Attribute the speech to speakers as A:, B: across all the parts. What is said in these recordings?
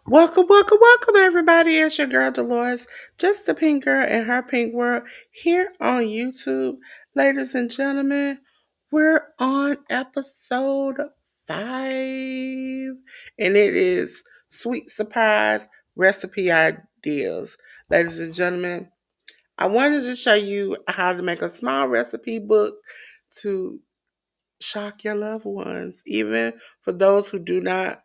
A: Welcome, everybody. It's your girl Delores, just the pink girl in her pink world, here on YouTube. Ladies and gentlemen, we're on episode 5, and it is Sweet Surprise Recipe Ideas. Ladies and gentlemen, I wanted to show you how to make a small recipe book to shock your loved ones. Even for those who do not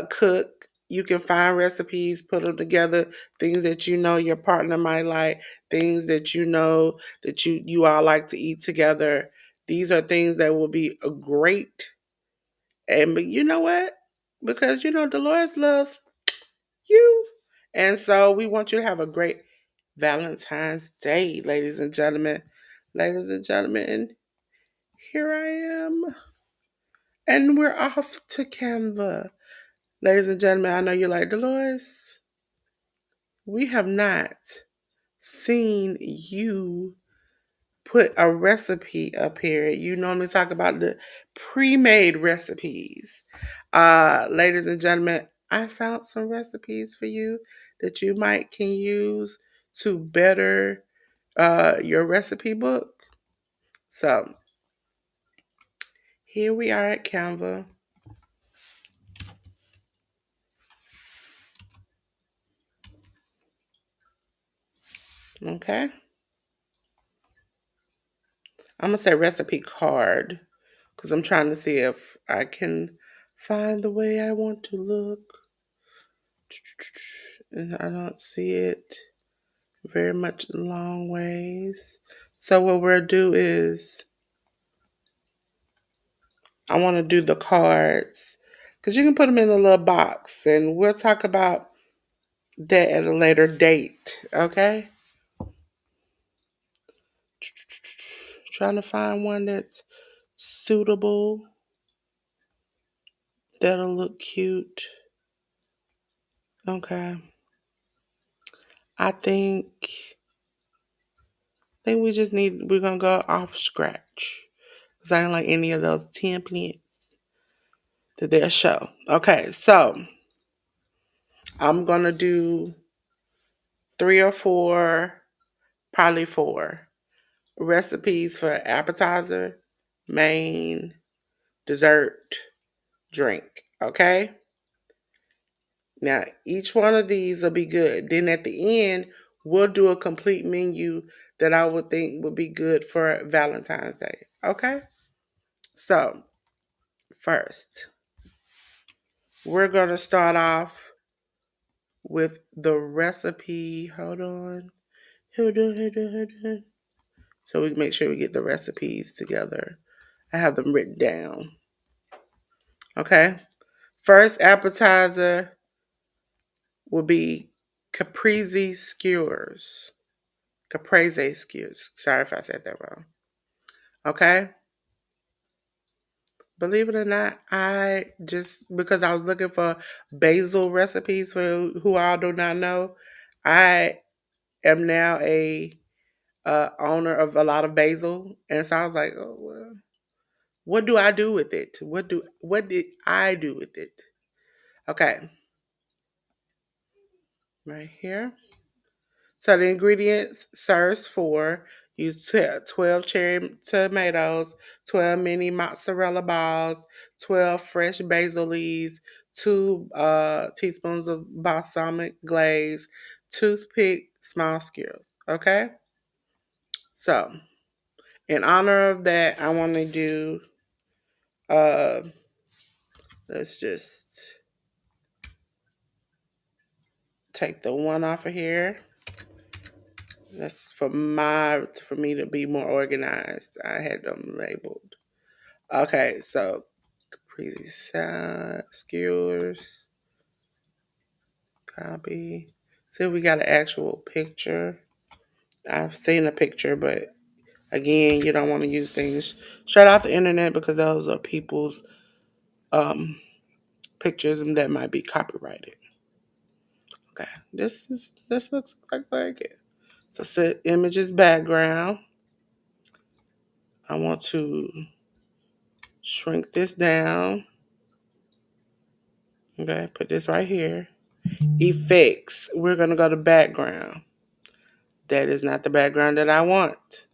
A: cook, you can find recipes, put them together, things that you know your partner might like, things that you know that you all like to eat together. These are things that will be a great. And but you know what? Because you know Dolores loves you, and so we want you to have a great Valentine's Day, ladies and gentlemen. Ladies and gentlemen, and here I am. And we're off to Canva. Ladies and gentlemen, I know you're like, Dolores, we have not seen you put a recipe up here. You normally talk about the pre-made recipes. Ladies and gentlemen, I found some recipes for you that you might can use to better your recipe book. So here we are at Canva. Okay. I'm gonna say recipe card because I'm trying to see if I can find the way I want to look. And I don't see it very much long ways. So what we'll do is I want to do the cards because you can put them in a little box, and we'll talk about that at a later date. Okay. Trying to find one that's suitable, that'll look cute. Okay. I think we're gonna go off scratch. Because I don't like any of those templates that they'll show. Okay, so I'm gonna do 3 or 4, probably 4 recipes for appetizer, main, dessert, drink. Okay? Now each one of these will be good. Then at the end, we'll do a complete menu that I would think would be good for Valentine's Day. Okay? So first, we're going to start off with the recipe. Hold on. So we make sure we get the recipes together. I have them written down. Okay. First appetizer will be caprese skewers. Caprese skewers. Sorry if I said that wrong. Okay. Believe it or not, I just because I was looking for basil recipes for who all do not know, I am now a owner of a lot of basil, and so I was like, oh well, what do I do with it? What did I do with it? Okay, right here. So the ingredients serves for use 12 cherry tomatoes, 12 mini mozzarella balls, 12 fresh basil leaves, 2 teaspoons of balsamic glaze, toothpick small skewers. Okay, so in honor of that, I want to do uh, let's just take the one off of here. That's for me to be more organized. I had them labeled. Okay, so skewers, copy. See, we got an actual picture. I've seen a picture, but again, you don't want to use things straight off the internet because those are people's um, pictures and that might be copyrighted. Okay, this looks like very good. So set images background. I want to shrink this down. Okay, put this right here. Effects. We're going to go to background. That is not the background that I want.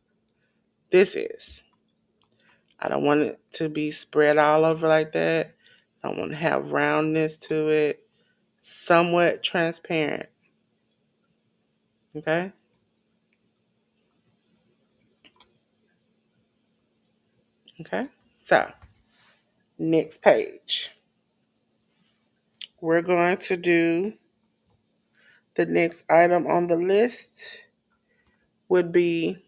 A: This is. I don't want it to be spread all over like that. I don't want to have roundness to it. Somewhat transparent. Okay? Okay? So, next page. We're going to do the next item on the list would be,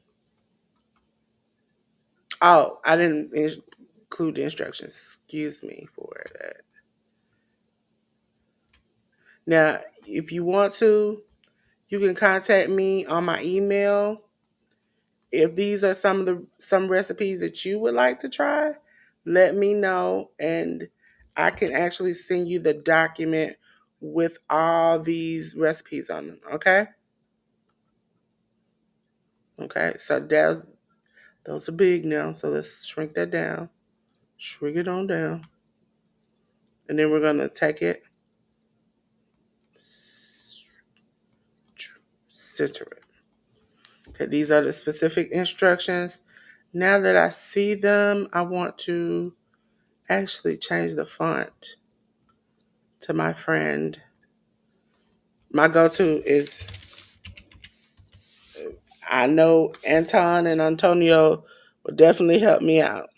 A: oh, I didn't include the instructions. Excuse me for that. Now, if you want to, you can contact me on my email. If these are some recipes that you would like to try, let me know and I can actually send you the document with all these recipes on them. Okay? Okay. So those are big now. So let's shrink that down. Shrink it on down. And then we're gonna take it, center it. Okay, these are the specific instructions. Now that I see them, I want to actually change the font to my friend. My go-to is, I know Anton and Antonio will definitely help me out.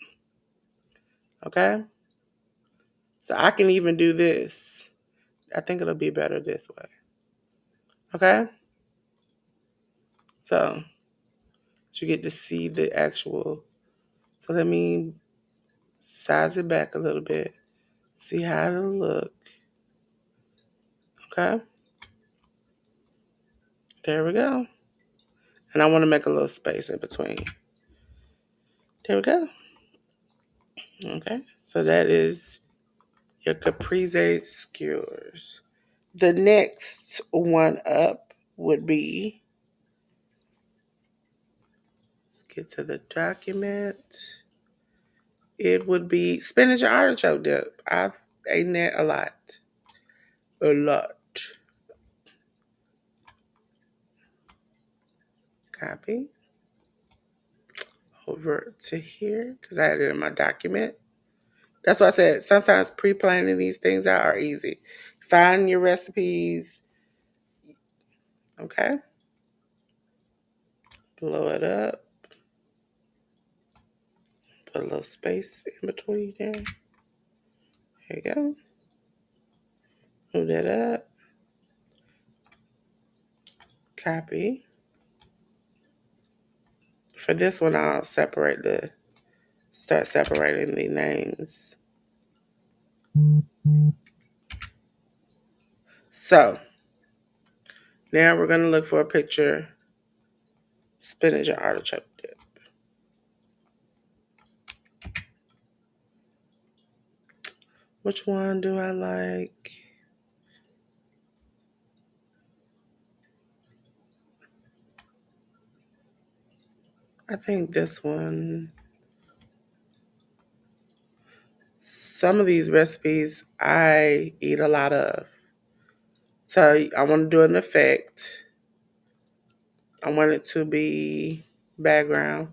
A: Okay? So I can even do this. I think it'll be better this way. Okay? So you get to see the actual. So let me size it back a little bit. See how it'll look. Okay? There we go. And I want to make a little space in between. There we go. Okay. So that is your caprese skewers. The next one up would be, let's get to the document. It would be spinach and artichoke dip. I've eaten that a lot. A lot. Copy over to here because I had it in my document. That's why I said sometimes pre-planning these things out are easy. Find your recipes. Okay. Blow it up. Put a little space in between there. There you go. Move that up. Copy. For this one, I'll start separating the names. So, now we're going to look for a picture, spinach and artichoke dip. Which one do I like? I think this one. Some of these recipes I eat a lot of. So I want to do an effect. I want it to be background.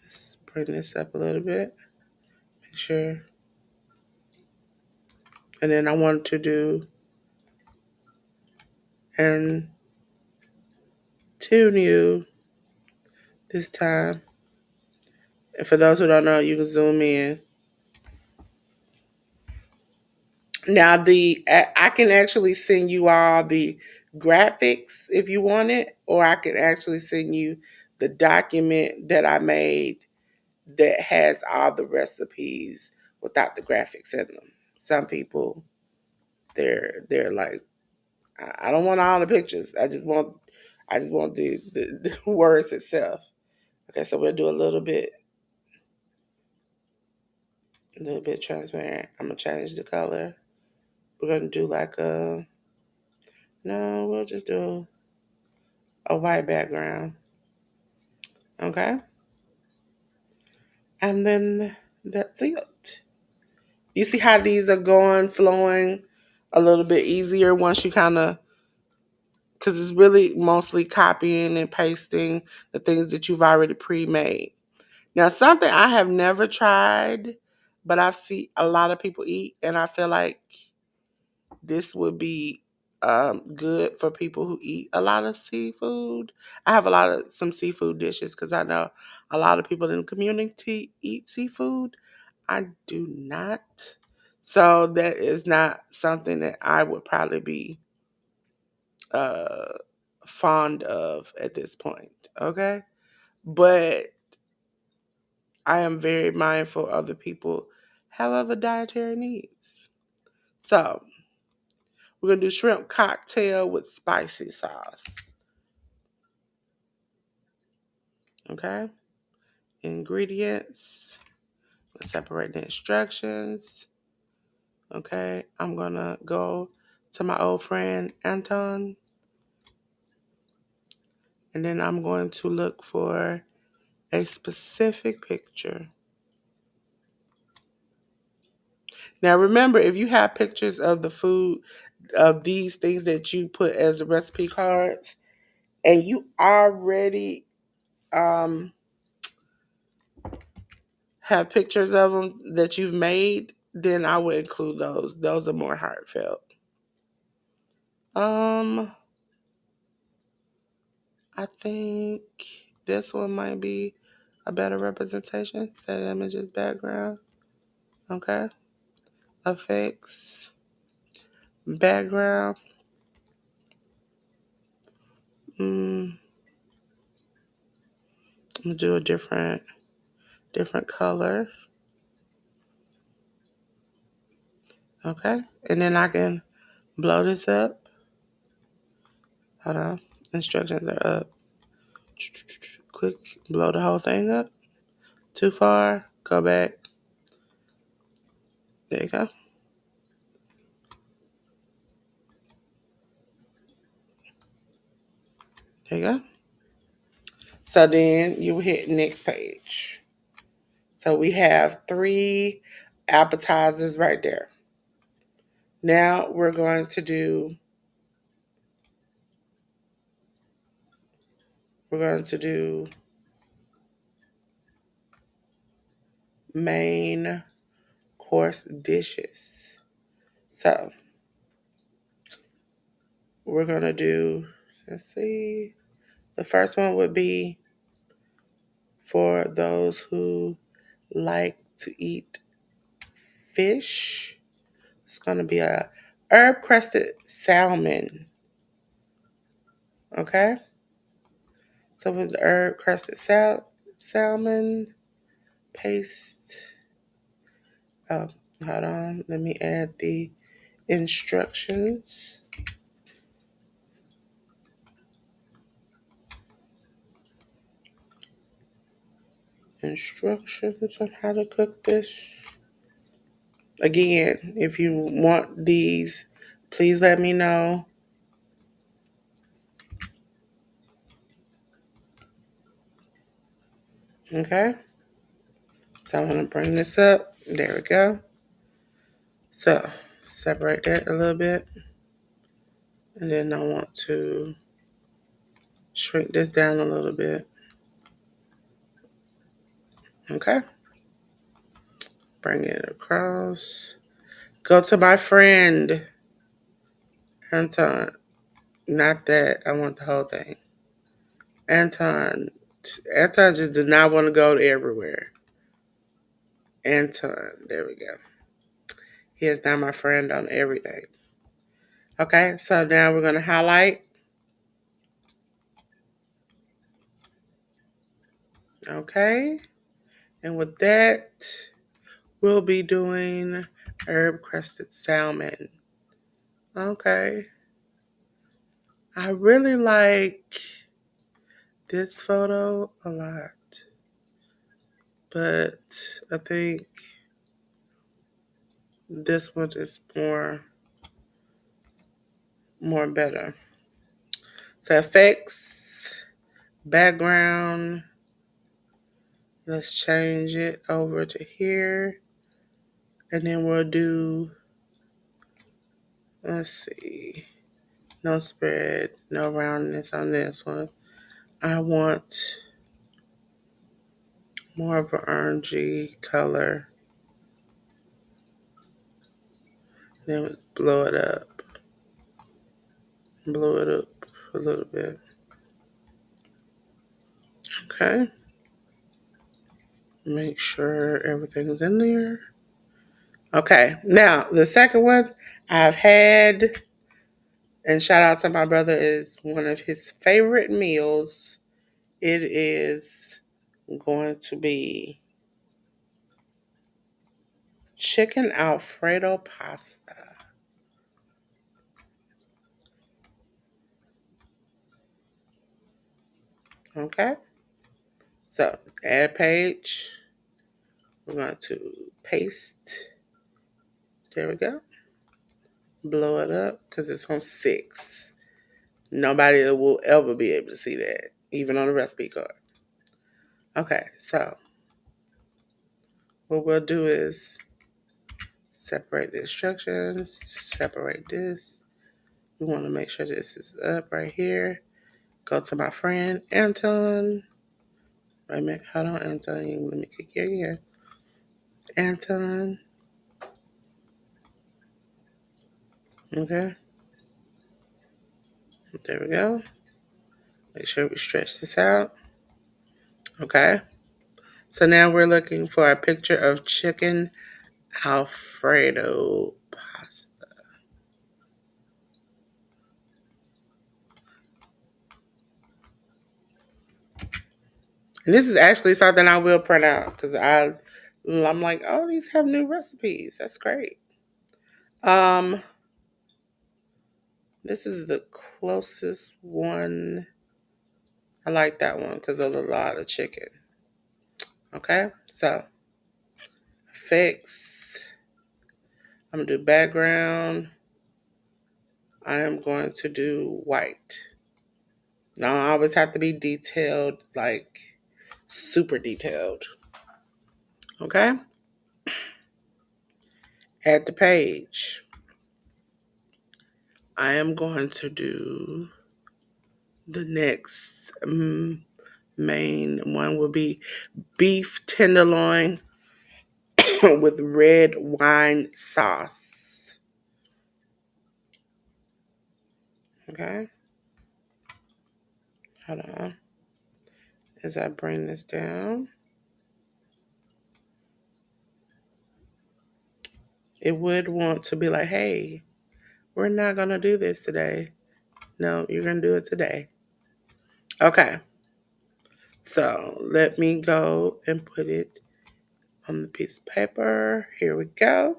A: Let's bring this up a little bit. Make sure. And then I want to do and tune you this time. And for those who don't know, you can zoom in. Now I can actually send you all the graphics if you want it, or I can actually send you the document that I made that has all the recipes without the graphics in them. Some people they're like, I don't want all the pictures. I just want the words itself. Okay, so we'll do a little bit transparent. I'm gonna change the color. We're gonna do like no, we'll just do a white background. Okay, and then that's it. You see how these are going, flowing a little bit easier once you kind of, because it's really mostly copying and pasting the things that you've already pre-made. Now, something I have never tried, but I've seen a lot of people eat, and I feel like this would be good for people who eat a lot of seafood. I have a lot of some seafood dishes because I know a lot of people in the community eat seafood. I do not. So that is not something that I would probably be uh, fond of at this point. Okay. But I am very mindful other people have other dietary needs. So we're going to do shrimp cocktail with spicy sauce. Okay. Ingredients. Let's separate the instructions. Okay. I'm going to go to my old friend Anton. And then I'm going to look for a specific picture. Now remember, if you have pictures of the food, of these things that you put as recipe cards, and you already um, have pictures of them that you've made, then I would include those. Those are more heartfelt. Um, I think this one might be a better representation. Set images background. Okay. Effects. Background. I'm gonna do a different color. Okay. And then I can blow this up. Hold on. Instructions are up. Click, blow the whole thing up. Too far. Go back. There you go. There you go. So then you hit next page. So we have 3 appetizers right there. Now we're going to do main course dishes. So we're going to do, let's see, the first one would be for those who like to eat fish. It's going to be a herb crusted salmon. Okay? So with the herb crusted salmon paste. Oh, hold on. Let me add the instructions. Instructions on how to cook this. Again, if you want these, please let me know. Okay? So I'm going to bring this up. There we go. So separate that a little bit. And then I want to shrink this down a little bit. Okay? Bring it across. Go to my friend, Anton. Not that. I want the whole thing. Anton. Anton just did not want to go everywhere. Anton. There we go. He is now my friend on everything. Okay, so now we're going to highlight. Okay. And with that, we'll be doing herb crusted salmon. Okay. I really like this photo a lot. But I think this one is more better. So effects, background. Let's change it over to here. And then we'll do, let's see, no spread, no roundness on this one. I want more of an orangey color. Then blow it up. Blow it up a little bit. Okay. Make sure everything's in there. Okay. Now, the second one I've had, and shout out to my brother, is one of his favorite meals. It is going to be chicken Alfredo pasta. Okay. So, add page. We're going to paste. There we go. Blow it up because it's on 6. Nobody will ever be able to see that, even on the recipe card. Okay, so what we'll do is separate the instructions, separate this. We want to make sure this is up right here. Go to my friend Anton. Wait a minute, hold on, Anton. Let me kick your ear. Anton. Okay, there we go. Make sure we stretch this out. Okay, so now we're looking for a picture of chicken Alfredo pasta. And this is actually something I will print out because I'm like, oh, these have new recipes. That's great. Um, this is the closest one. I like that one because there's a lot of chicken. Okay, so fix. I'm gonna do background. I am going to do white. Now I always have to be detailed, like super detailed. Okay, add the page. I am going to do the next main one will be beef tenderloin with red wine sauce. Okay, hold on. As I bring this down, it would want to be like, hey, we're not going to do this today. No, you're going to do it today. Okay, so let me go and put it on the piece of paper. Here we go.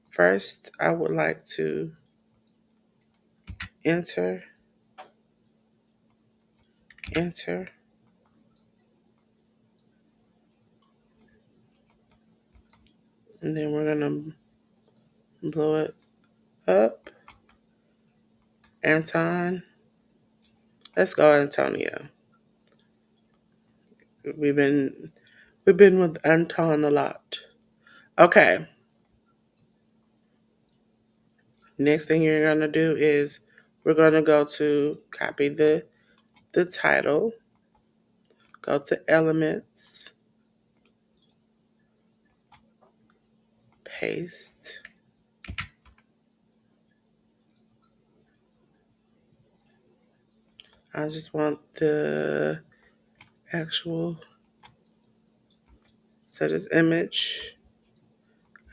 A: First, I would like to enter, enter, and then we're going to blow it up. Anton. Let's go, Antonio. We've been we've been with Anton a lot. Okay. Next thing you're gonna do is we're gonna go to copy the title. Go to elements. Paste. I just want the actual set as image,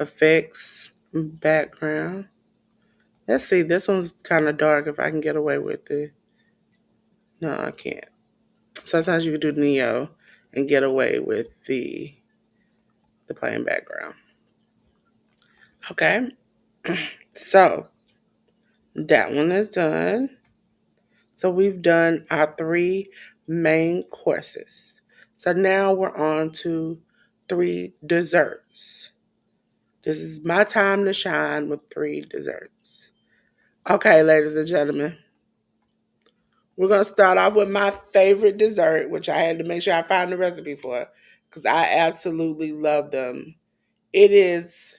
A: effects, background. Let's see, this one's kind of dark if I can get away with it. No, I can't. Sometimes you can do Neo and get away with the plain background. Okay, so that one is done. So we've done our 3 main courses. So now we're on to 3 desserts. This is my time to shine with 3 desserts. Okay, ladies and gentlemen, we're going to start off with my favorite dessert, which I had to make sure I found the recipe for because I absolutely love them. It is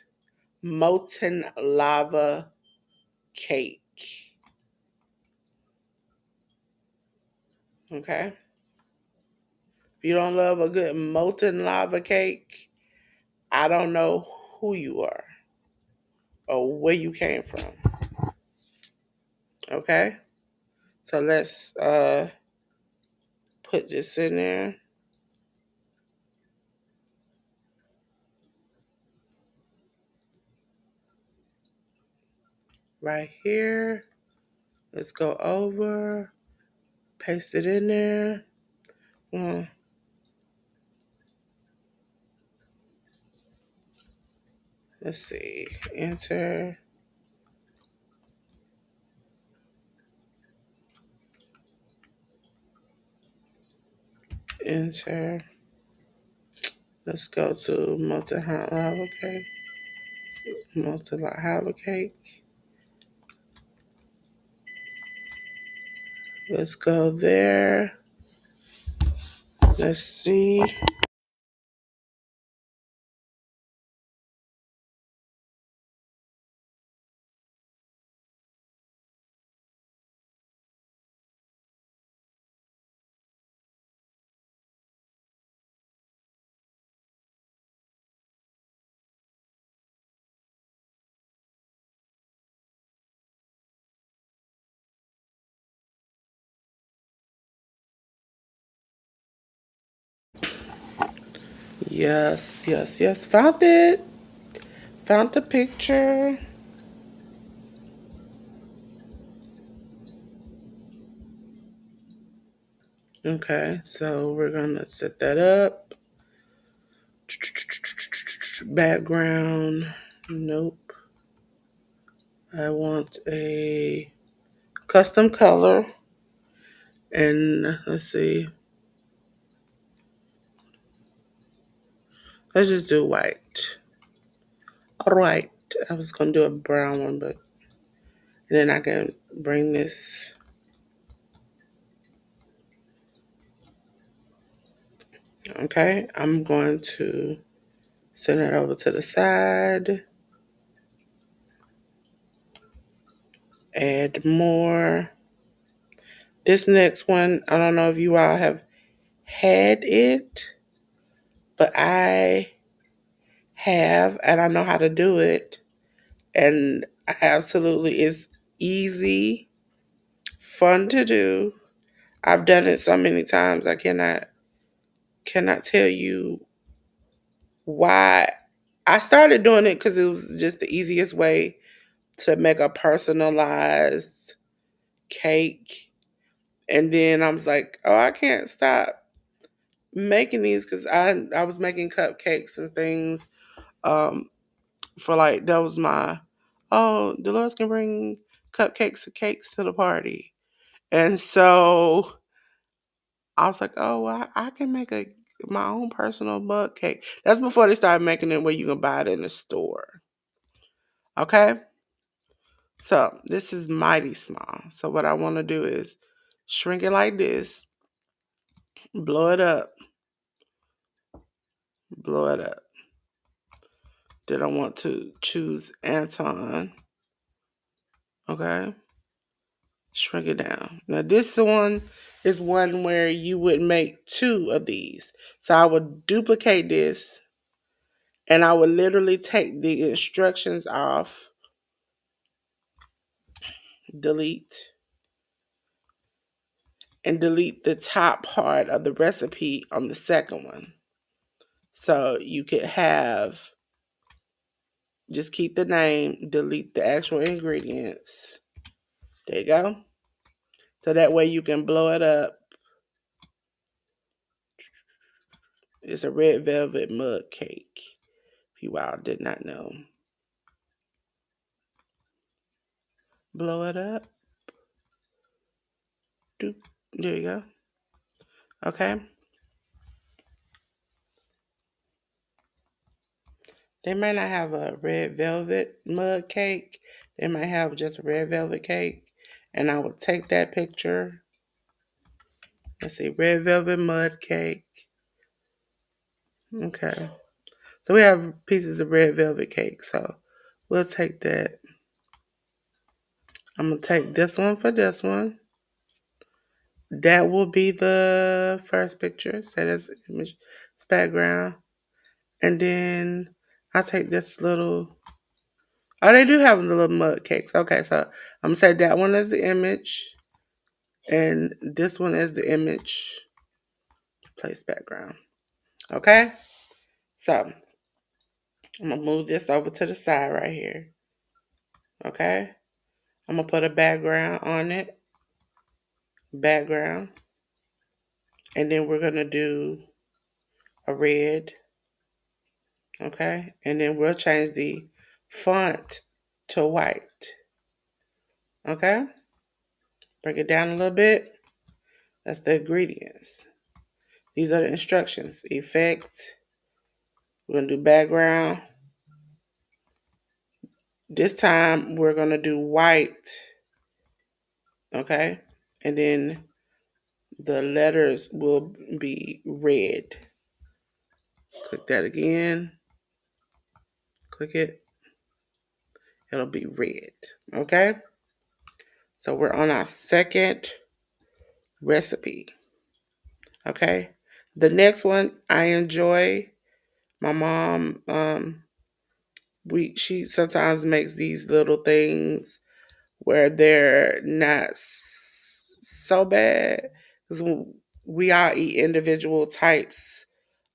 A: molten lava cake. Okay? If you don't love a good molten lava cake, I don't know who you are or where you came from. Okay? So let's put this in there. Right here. Let's go over, paste it in there. Mm, let's see. Enter. Enter. Let's go to multi-lava cake. Multi-lava cake. Let's go there. Let's see. Yes, yes, yes. Found it. Found the picture. Okay, so we're gonna set that up. Background. Nope. I want a custom color. And let's see. Let's just do white. All right. I was gonna do a brown one, but and then I can bring this. Okay, I'm going to send it over to the side. Add more. This next one, I don't know if you all have had it, but I have, and I know how to do it. And absolutely, it's easy, fun to do. I've done it so many times. I cannot tell you why. I started doing it because it was just the easiest way to make a personalized cake. And then I was like, oh, I can't stop making these because I was making cupcakes and things for like, that was my, oh, Delores can bring cupcakes and cakes to the party. And so I was like, oh, well, I can make my own personal mug cake. That's before they started making it where you can buy it in the store. Okay? So this is mighty small. So what I want to do is shrink it like this, blow it up, blow it up. Then I want to choose Anton. Okay? Shrink it down. Now this one is one where you would make two of these. So I would duplicate this and I would literally take the instructions off, delete, and delete the top part of the recipe on the second one. So you could have, just keep the name, delete the actual ingredients. There you go. So that way you can blow it up. It's a red velvet mug cake. If you all did not know. Blow it up. Doop. There you go. Okay. They may not have a red velvet mug cake. They might have just a red velvet cake. And I would take that picture. Let's see, red velvet mud cake. Okay. So we have pieces of red velvet cake. So we'll take that. I'm going to take this one for this one. That will be the first picture. Set as image, it's background. And then I'll take this little. Oh, they do have the little mug cakes. Okay, so I'm going to say that one as the image. And this one as the image. Place background. Okay? So I'm going to move this over to the side right here. Okay? I'm going to put a background on it. Background. And then we're going to do a red. Okay? And then we'll change the font to white. Okay? Bring it down a little bit. That's the ingredients. These are the instructions. Effect. We're going to do background. This time we're going to do white. Okay? And then the letters will be red. Let's click that again. Click it. It'll be red. Okay? So we're on our second recipe. Okay? The next one I enjoy. My mom, she sometimes makes these little things where they're not so bad. Because we all eat individual types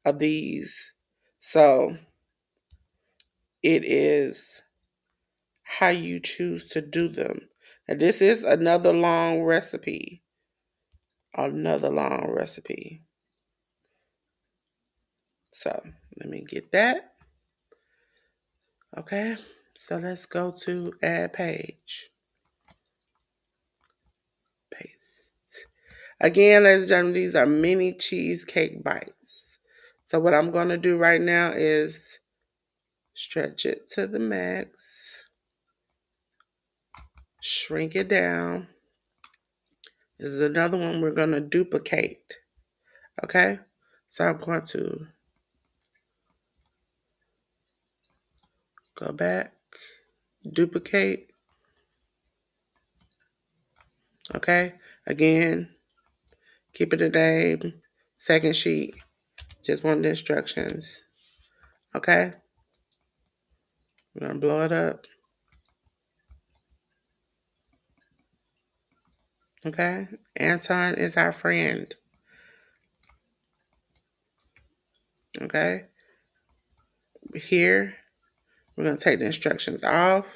A: of these. So it is how you choose to do them. Now, this is another long recipe. Another long recipe. So let me get that. Okay. So let's go to add page. Paste. Again, ladies and gentlemen, these are mini cheesecake bites. So what I'm going to do right now is stretch it to the max. Shrink it down. This is another one we're going to duplicate. Okay? So I'm going to go back, duplicate. Okay? Again, keep it the name. Second sheet, just want the instructions. Okay? We're going to blow it up. Okay? Anton is our friend. Okay? Here, we're going to take the instructions off.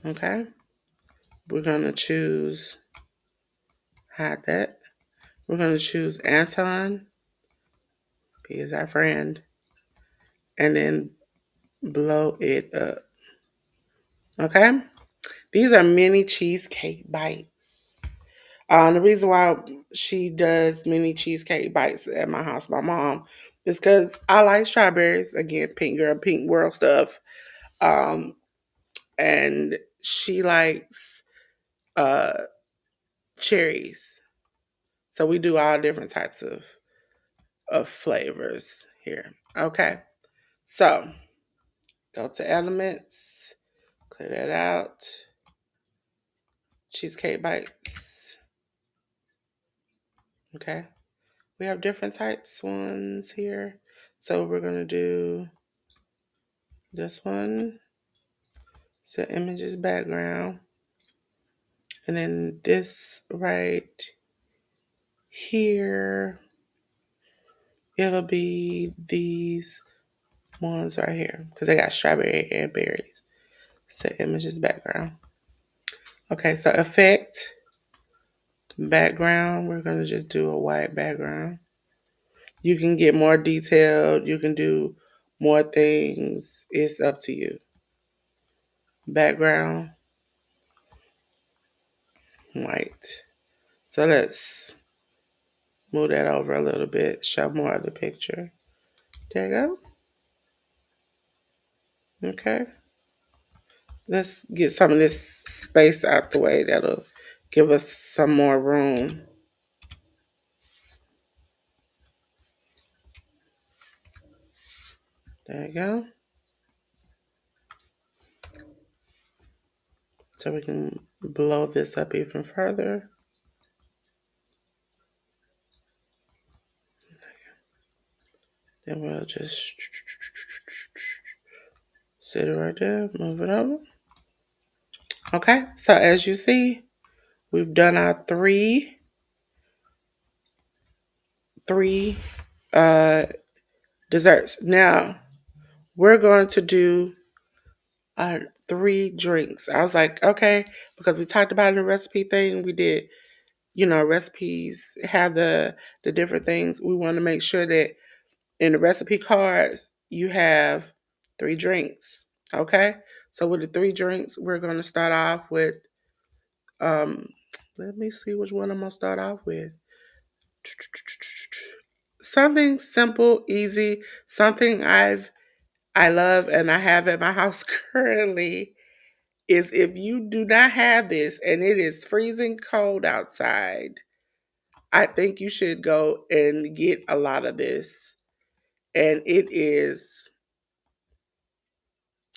A: Okay? We're going to choose, hide that. We're going to choose Anton. He is our friend. And then blow it up. Okay? These are mini cheesecake bites. The reason why she does mini cheesecake bites at my house, my mom, is because I like strawberries. Again, pink girl, pink world stuff. And she likes uh, cherries. So we do all different types of flavors here. Okay. So go to elements, clear that out. Cheesecake bites. Okay. We have different types ones here. So we're going to do this one. So images background. And then this right here. It'll be these ones right here. Because they got strawberry and berries. So images background. Okay, so effect. Background. We're going to just do a white background. You can get more detailed. You can do more things. It's up to you. Background, white. So let's move that over a little bit. Show more of the picture. There you go. Okay. Let's get some of this space out the way. That'll give us some more room. There you go. So we can blow this up even further. Then we'll just sit it right there, move it over. Okay, so as you see, we've done our three uh desserts. Now we're going to do our three drinks. I was like, okay, because we talked about in the recipe thing, we did, recipes have the different things. We want to make sure that in the recipe cards you have three drinks. Okay, so with the three drinks, we're going to start off with um. Let me see which one I'm gonna start off with. Something simple, easy, something I love and I have at my house currently is if you do not have this and it is freezing cold outside, I think you should go and get a lot of this. And it is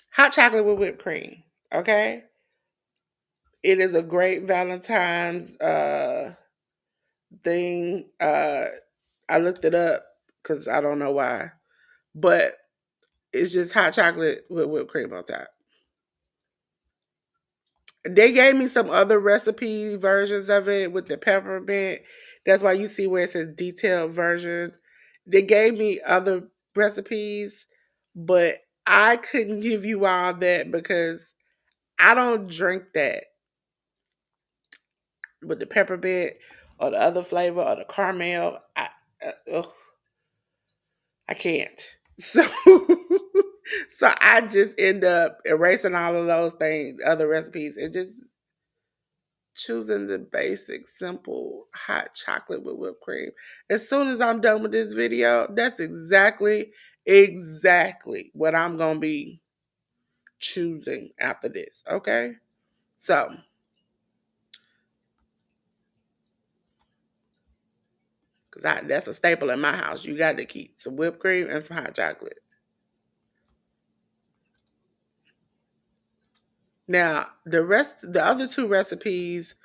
A: hot chocolate with whipped cream. Okay? It is a great Valentine's thing. I looked it up because I don't know why. But it's just hot chocolate with whipped cream on top. They gave me some other recipe versions of it with the peppermint. That's why you see where it says detailed version. They gave me other recipes, but I couldn't give you all that because I don't drink that with the peppermint or the other flavor or the caramel. I can't. So so I just end up erasing all of those things, other recipes, and just choosing the basic, simple hot chocolate with whipped cream. As soon as I'm done with this video, that's exactly what I'm gonna be choosing after this. Okay, so because that's a staple in my house. You got to keep some whipped cream and some hot chocolate. Now, the other two recipes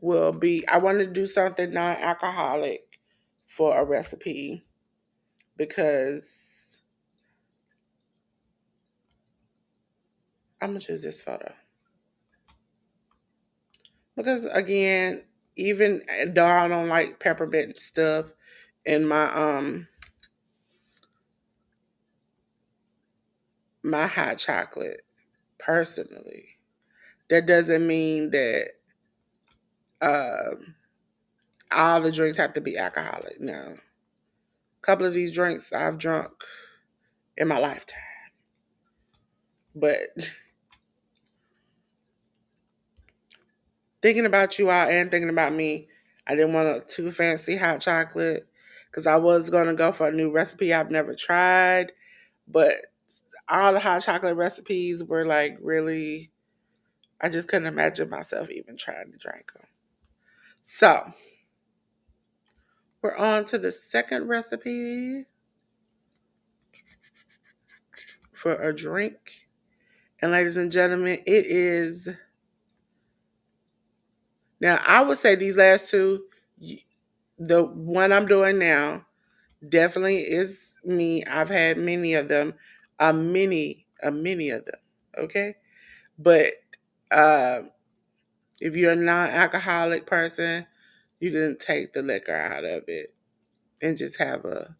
A: will be. I want to do something non-alcoholic for a recipe because I'm gonna choose this photo. Because again, even though I don't like peppermint stuff in my hot chocolate, personally, that doesn't mean that um all the drinks have to be alcoholic. No. A couple of these drinks I've drunk in my lifetime. But thinking about you all and thinking about me, I didn't want a too fancy hot chocolate because I was going to go for a new recipe I've never tried. But all the hot chocolate recipes were like really, I just couldn't imagine myself even trying to drink them. So we're on to the second recipe for a drink. And ladies and gentlemen, it is, now I would say these last two, the one I'm doing now, definitely is me. I've had many of them, a many of them. Okay, but uh, if you're a non-alcoholic person, you can take the liquor out of it and just have a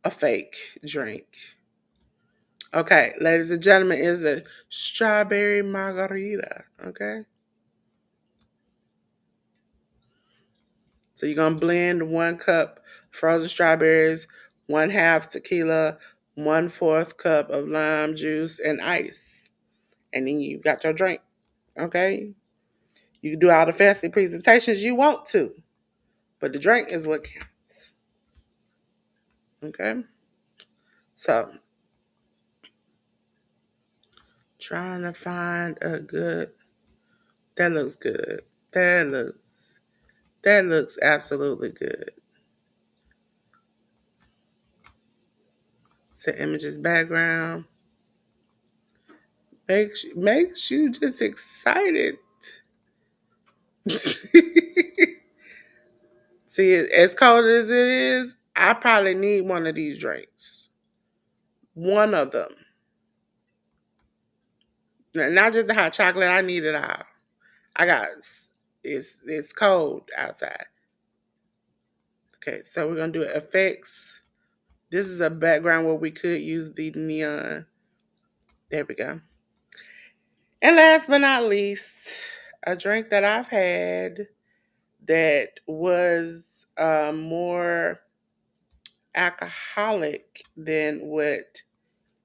A: fake drink. Okay, ladies and gentlemen, is a strawberry margarita. Okay, so you're gonna blend 1 cup frozen strawberries, 1/2 tequila, 1/4 cup of lime juice, and ice. And then you got your drink. Okay? You can do all the fancy presentations you want to, but the drink is what counts. Okay? So, trying to find a good, that looks good. That looks, that looks absolutely good. to images background. Makes you just excited. See, as cold as it is, I probably need one of these drinks. One of them. Not just the hot chocolate, I need it all. I got it's cold outside. Okay, so we're gonna do effects. This is a background where we could use the neon. There we go. And last but not least, a drink that I've had that was more alcoholic than what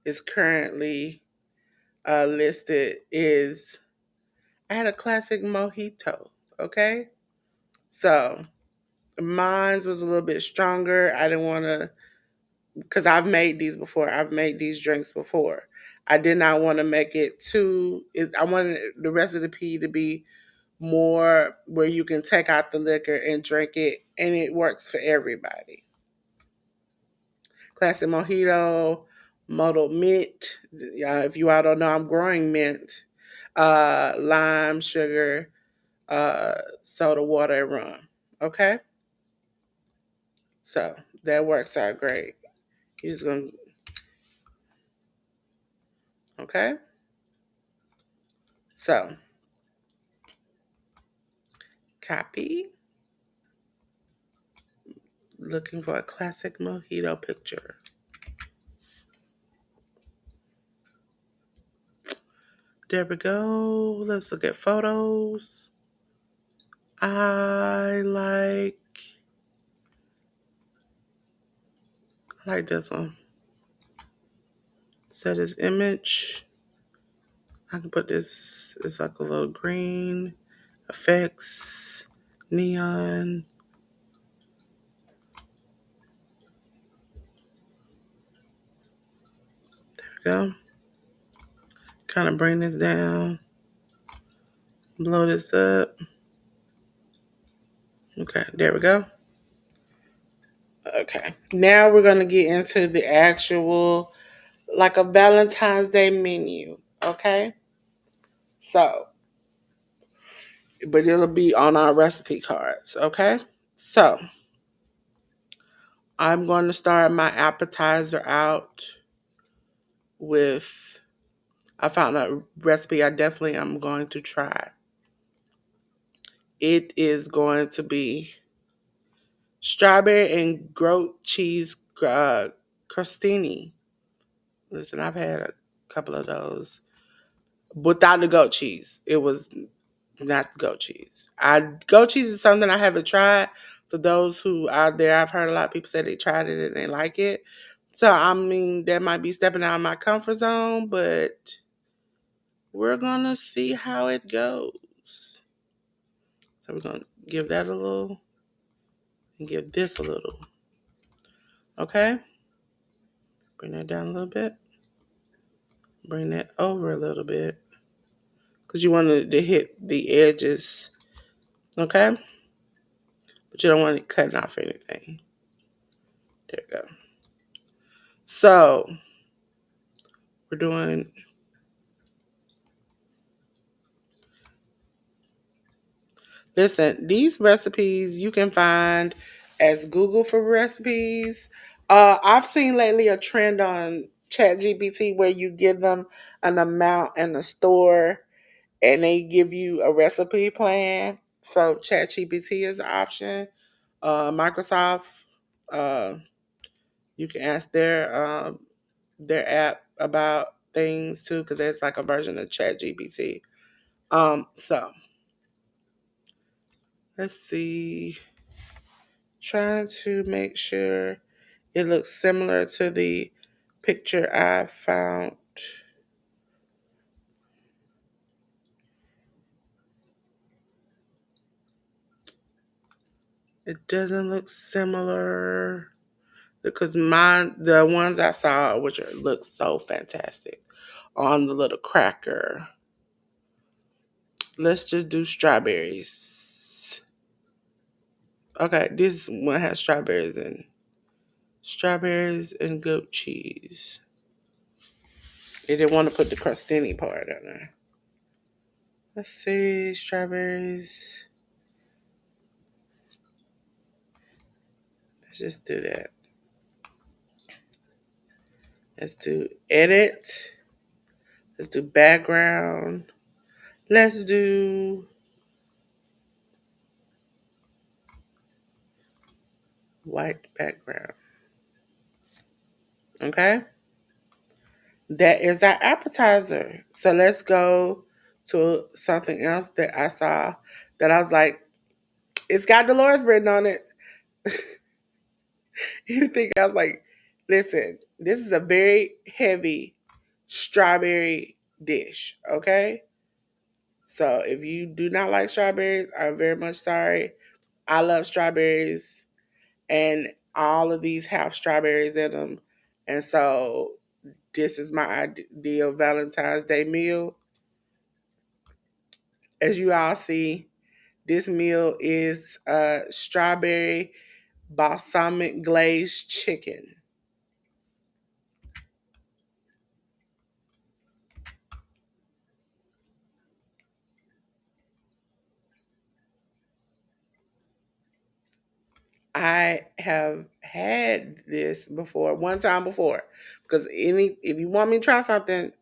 A: is currently listed is I had a classic mojito. Okay, so mine's was a little bit stronger. I didn't want to because I've made these before. I've made these drinks before. I did not want to make it too. I wanted the recipe to be more where you can take out the liquor and drink it, and it works for everybody. Classic mojito, muddled mint. If you all don't know, I'm growing mint, lime, sugar, soda water, and rum. Okay, so that works out great. You're just gonna okay. So copy. Looking for a classic mojito picture. There we go. Let's look at photos. I like this one. Set as image. I can put this, it's like a little green, effects, neon. There we go. Kind of bring this down. Blow this up. Okay, there we go. Okay, now we're going to get into the actual, like a Valentine's Day menu. Okay, so, but it'll be on our recipe cards. Okay, so I'm going to start my appetizer out with, I found a recipe I definitely am going to try. It is going to be strawberry and goat cheese crostini. Listen, I've had a couple of those without the goat cheese. It was not goat cheese. Goat cheese is something I haven't tried. For those who out there, I've heard a lot of people say they tried it and they like it. So I mean, that might be stepping out of my comfort zone, but we're gonna see how it goes. So we're gonna give that a little and give this a little. Okay? Bring that down a little bit. Bring that over a little bit. Because you want it to hit the edges. Okay? But you don't want it cutting off anything. There we go. So we're doing, listen, these recipes you can find as Google for recipes. I've seen lately a trend on ChatGPT where you give them an amount in the store and they give you a recipe plan. So ChatGPT is an option. Microsoft, uh, you can ask their app about things too, because there's like a version of ChatGPT. So let's see. Trying to make sure it looks similar to the picture I found. It doesn't look similar because the ones I saw, which look so fantastic, on the little cracker. Let's just do strawberries. Okay, this one has strawberries and strawberries and goat cheese. They didn't want to put the crostini part on there. Let's see, strawberries. Let's just do that. Let's do edit. Let's do background. Let's do white background. Okay? That is our appetizer. So let's go to something else that I saw that I was like, it's got Delores written on it. You think I was like, listen, this is a very heavy strawberry dish, okay? So if you do not like strawberries, I'm very much sorry. I love strawberries, and all of these have strawberries in them. And so this is my ideal Valentine's Day meal. As you all see, this meal is strawberry balsamic glazed chicken. I have had this before, one time before, because if you want me to try something,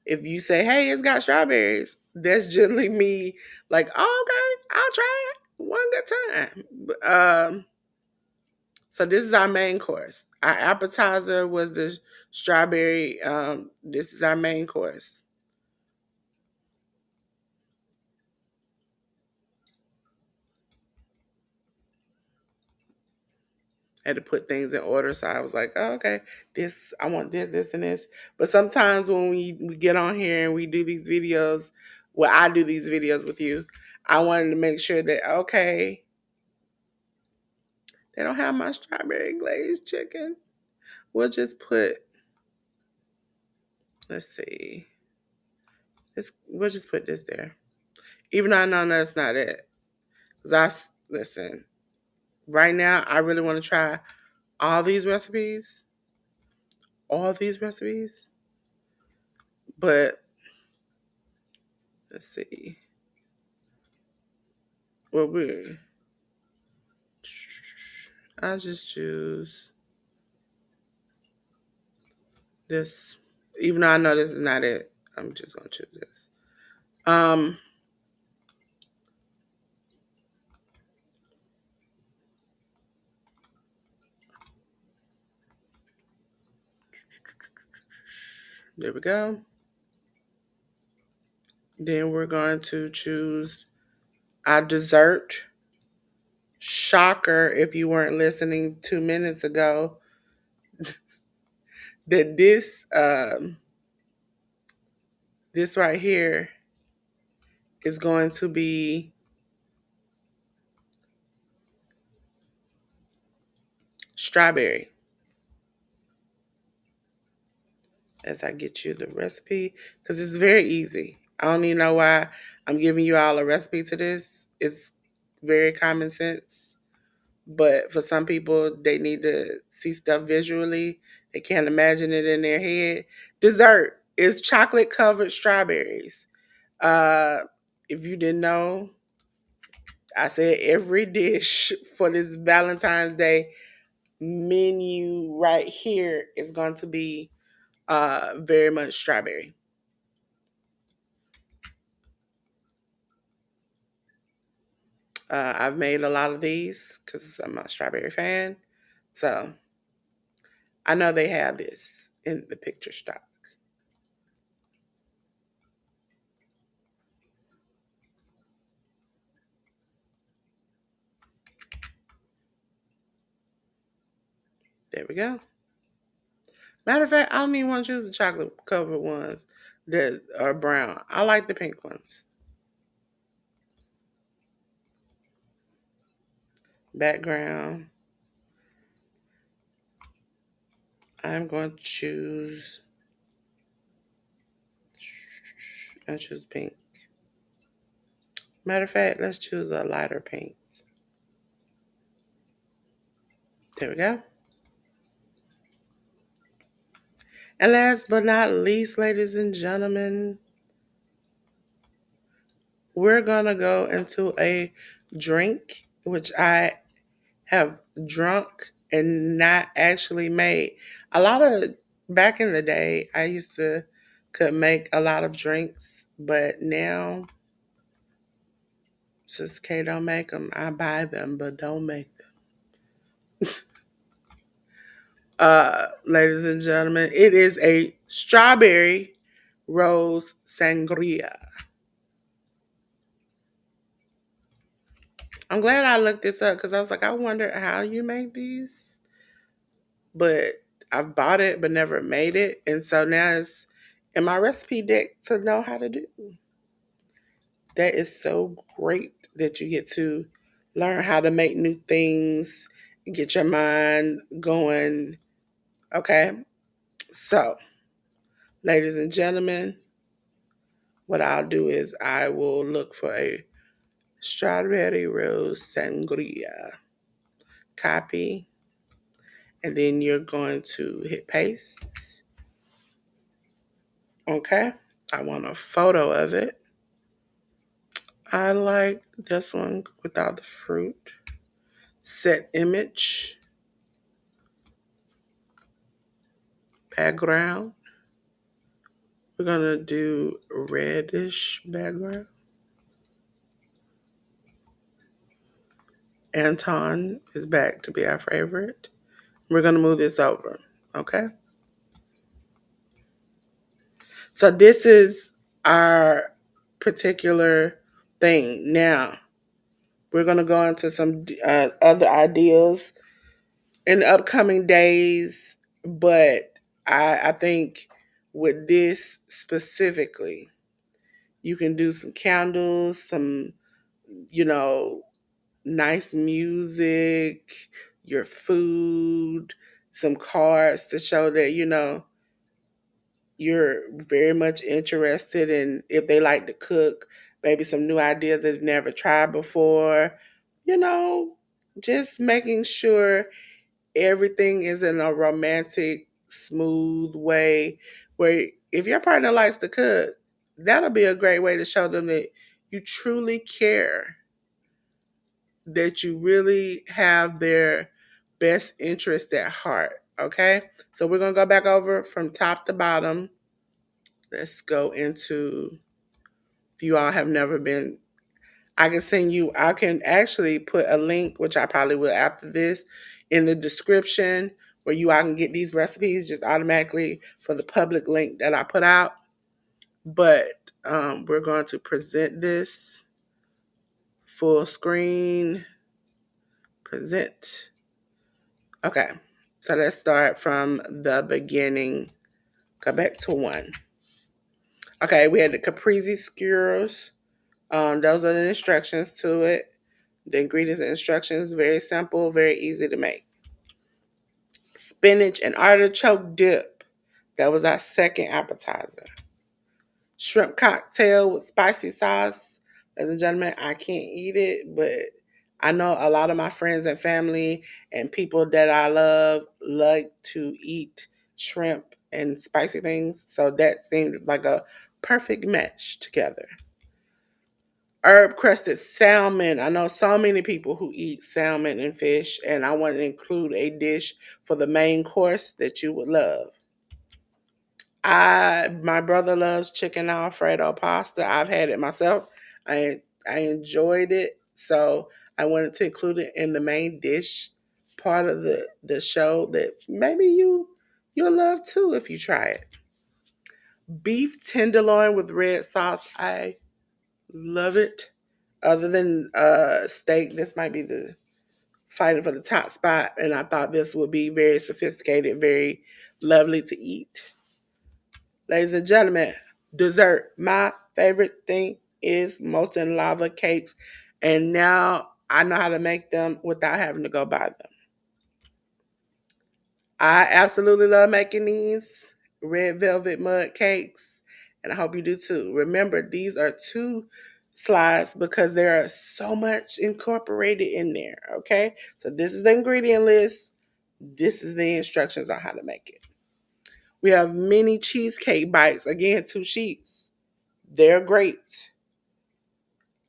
A: if you say, "Hey, it's got strawberries," that's generally me like, "Oh, okay, I'll try it one good time." So this is our main course. Our appetizer was the strawberry. This is our main course. Had to put things in order. So I was like, oh, okay, this, I want this, and this. But sometimes when we get on here and we do these videos, well, I do these videos with you, I wanted to make sure that, okay, they don't have my strawberry glazed chicken. We'll just put, let's see, we'll just put this there. Even though I know that's not it. Because listen, right now, I really want to try all these recipes, all these recipes, but let's see. Well, I'll just choose this. Even though I know this is not it, I'm just gonna choose this. Um, there we go. Then we're going to choose our dessert. Shocker, if you weren't listening 2 minutes ago, that this right here is going to be strawberry. As I get you the recipe, because it's very easy. I don't even know why I'm giving you all a recipe to this. It's very common sense. But for some people, they need to see stuff visually. They can't imagine it in their head. Dessert is chocolate covered strawberries. Uh, if you didn't know, I said every dish for this Valentine's Day menu right here is going to be very much strawberry. I've made a lot of these because I'm a strawberry fan. So I know they have this in the picture stock. There we go. Matter of fact, I don't even want to choose the chocolate covered ones that are brown. I like the pink ones. Background. I'm going to choose. I choose pink. Matter of fact, let's choose a lighter pink. There we go. And last but not least, ladies and gentlemen, we're going to go into a drink, which I have drunk and not actually made. A lot of back in the day, I used to could make a lot of drinks, but now since K don't make them, I buy them, but don't make them. Ladies and gentlemen, it is a strawberry rose sangria. I'm glad I looked this up because I was like, I wonder how you make these, but I've bought it but never made it, and so now it's in my recipe deck to know how to do. That is so great that you get to learn how to make new things, get your mind going. Okay, so ladies and gentlemen, what I'll do is I will look for a strawberry rose sangria copy, and then you're going to hit paste. Okay, I want a photo of it. I like this one without the fruit. Set image, background. We're gonna do reddish background. Anton is back to be our favorite. We're gonna move this over. Okay. So this is our particular thing. Now we're gonna go into some other ideas in the upcoming days, but I think with this specifically, you can do some candles, some you know nice music, your food, some cards to show that you're very much interested in if they like to cook, maybe some new ideas that they've never tried before. You know, just making sure everything is in a romantic, smooth way where if your partner likes to cook, that'll be a great way to show them that you truly care, that you really have their best interest at heart. Okay? So we're going to go back over from top to bottom. Let's go into, if you all have never been, I can actually put a link, which I probably will after this, in the description where you all can get these recipes just automatically for the public link that I put out. But we're going to present this full screen, present. Okay, so let's start from the beginning. Go back to one. Okay, we had the caprese skewers. Those are the instructions to it. The ingredients and instructions, very simple, very easy to make. Spinach and artichoke dip. That was our second appetizer. Shrimp cocktail with spicy sauce. Ladies and gentlemen, I can't eat it, but I know a lot of my friends and family and people that I love like to eat shrimp and spicy things. So that seemed like a perfect match together. Herb crusted salmon. I know so many people who eat salmon and fish, and I want to include a dish for the main course that you would love. My brother loves chicken Alfredo pasta. I've had it myself. I enjoyed it, so I wanted to include it in the main dish part of the show that maybe you'll love too if you try it. Beef tenderloin with red sauce. I love it. Other than steak, this might be the fighting for the top spot, and I thought this would be very sophisticated, very lovely to eat. Ladies and gentlemen, dessert. My favorite thing is molten lava cakes, and now I know how to make them without having to go buy them. I absolutely love making these red velvet mud cakes, and I hope you do too. Remember, these are two slides because there are so much incorporated in there, okay? So this is the ingredient list. This is the instructions on how to make it. We have mini cheesecake bites. Again, 2 sheets. They're great.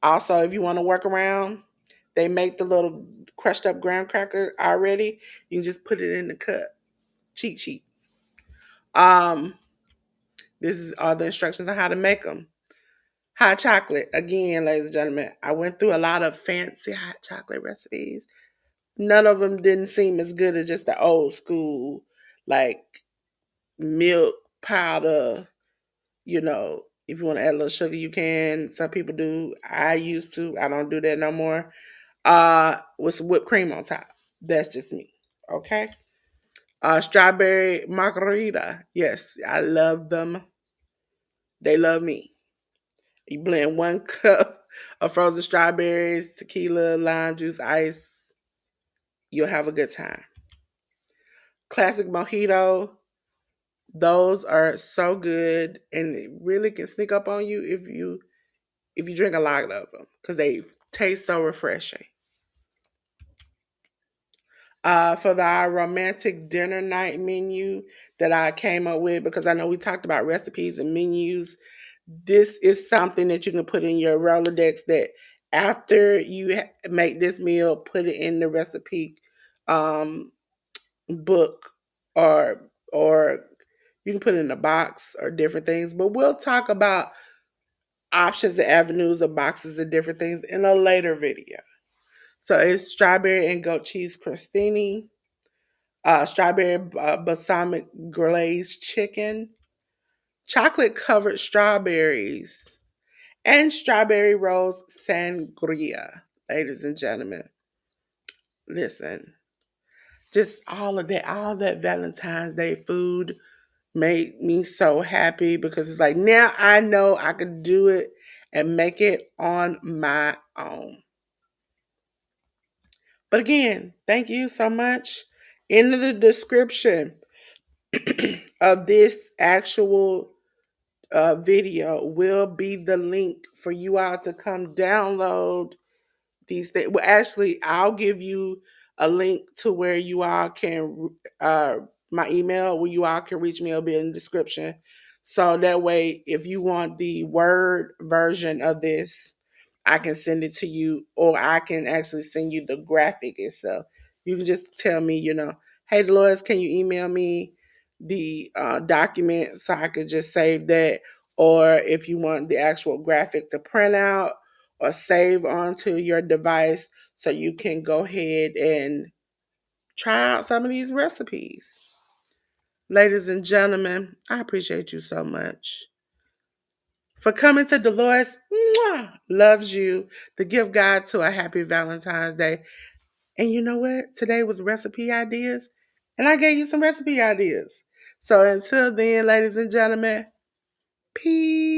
A: Also, if you want to work around, they make the little crushed up graham cracker already. You can just put it in the cup. Cheat sheet. Um, this is all the instructions on how to make them. Hot chocolate. Again, ladies and gentlemen, I went through a lot of fancy hot chocolate recipes. None of them didn't seem as good as just the old school, like milk powder. If you want to add a little sugar, you can. Some people do. I used to. I don't do that no more. With some whipped cream on top. That's just me. Okay. Strawberry margarita. Yes, I love them. They love me. You blend 1 cup of frozen strawberries, tequila, lime juice, ice. You'll have a good time. Classic mojito. Those are so good, and it really can sneak up on you if you drink a lot of them because they taste so refreshing. For the romantic dinner night menu that I came up with, because I know we talked about recipes and menus, this is something that you can put in your Rolodex that after you make this meal, put it in the recipe um, book or you can put it in a box or different things. But we'll talk about options and avenues of boxes and different things in a later video. So it's strawberry and goat cheese crostini, strawberry balsamic glazed chicken, chocolate covered strawberries, and strawberry rose sangria. Ladies and gentlemen, listen, just all that Valentine's Day food made me so happy because it's like now I know I could do it and make it on my own. But again, thank you so much. In the description of this actual video will be the link for you all to come download these things. Well, actually, I'll give you a link to where you all can, my email where you all can reach me will be in the description. So that way, if you want the word version of this, I can send it to you, or I can actually send you the graphic itself. You can just tell me, hey, Delores, can you email me the document so I could just save that? Or if you want the actual graphic to print out or save onto your device so you can go ahead and try out some of these recipes. Ladies and gentlemen, I appreciate you so much for coming to Delores. Mwah, loves you. To give God to a happy Valentine's Day. And you know what? Today was recipe ideas, and I gave you some recipe ideas. So until then, ladies and gentlemen, peace.